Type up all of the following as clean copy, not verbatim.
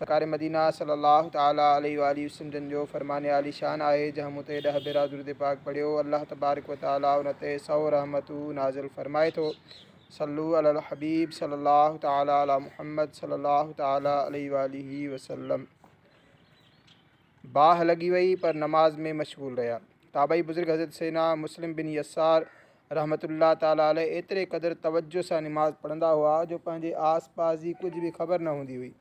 सरकार मदीना सल्लल्लाहु ताला अलैहि वसल्लम जन जो फरमान आली शान आहे जहाँ मुते 10 भेरा दुरूद पाक पढ़ियो अल्लाह तबारक व ताला उन ते 100 रहमतू नाज़िल फरमाए थो। सल्लु अलल हबीब सल्लल्लाहु ताला अला मुहम्मद सल्लल्लाहु ताला अलैहि वसल्लम। बाह लगी वई पर नमाज में मशगूल रहा। ताबई बुजुर्ग हज़रत सैयदना मुस्लिम बिन यसार रहमतुल्लाह ताला अलैह एतरे क़दर तवज्जो से नमाज़ पढ़ंदा हुआ जो पंहिंजे आस पास जी कुछ भी ख़बर न होंदी हुई।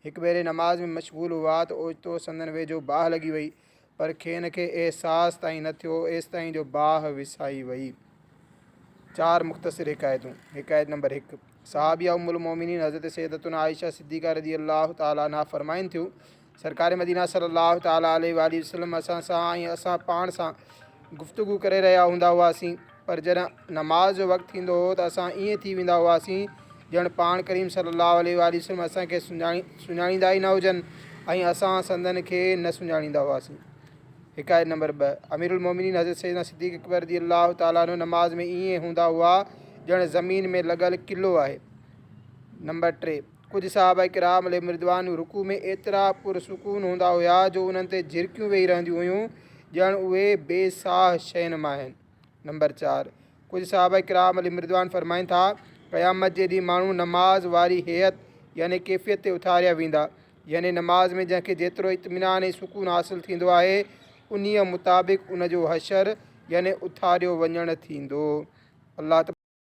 एक भेरे नमाज में मशगूल हुआ तो ओचितो संदन वेझो बाह लगी वई पर खेन के एहसास ताईं न थियो एस ताईं जो बाह विसाई वई। 4 मुख्तसर हिकायतूं। हिकायत नंबर 1। सहाबिया उम्मुल मोमिनीन हज़रत सैयदतुना आयशा सिद्दीक़ा रज़ी अल्लाह ताला अन्हा फरमाइन थियूं सरकार मदीना सल्लल्लाहु ताला अलैहि वसल्लम असां सां ऐं असां पाण सां गुफ्तगू करे रहिया हूंदा हुआसीं पर जॾहिं नमाज जो वक़्तु थींदो हो त असां ईअं थी वेंदा हुआसीं ॼण पाण करीम सल्लल्लाहु अलैहि वसल्लम असांखे सुञाणींदा ई न हुजनि ऐं असां संदन खे न सुञाणींदा हुआसीं। हिकायत नंबर 2। अमीरुल मोमिनीन हज़रत सैयदना सिद्दीक़ अकबर रज़ी अल्लाह ताला अन्हु नमाज में ईअं हूंदा हुआ ॼण ज़मीन में लॻल किलो आहे। नंबर 3। कुछ सहाबा किराम अलैहिम रिदवान रुकू में एतिरा पुरसुकून हूंदा हुआ जो उन्हनि ते झिरकियूं वेही रहंदियूं हुयूं ॼण उहे बेसाह शयुनि मां आहिनि। नंबर 4। कुछ सहाबा किराम अलैहिम रिदवान फरमाइनि था क़यामत जे ॾींहुं माण्हू नमाज वारी हैत यानी कैफ़ियत ते उथारिया वेंदा यानी नमाज में जंहिंखे जेतिरो इत्मीनान ऐं सुकून हासिल थींदो आहे उन्हीअ मुताबिक़ उन जो हशर यानी उथारियो वञणु थींदो। अल्लाह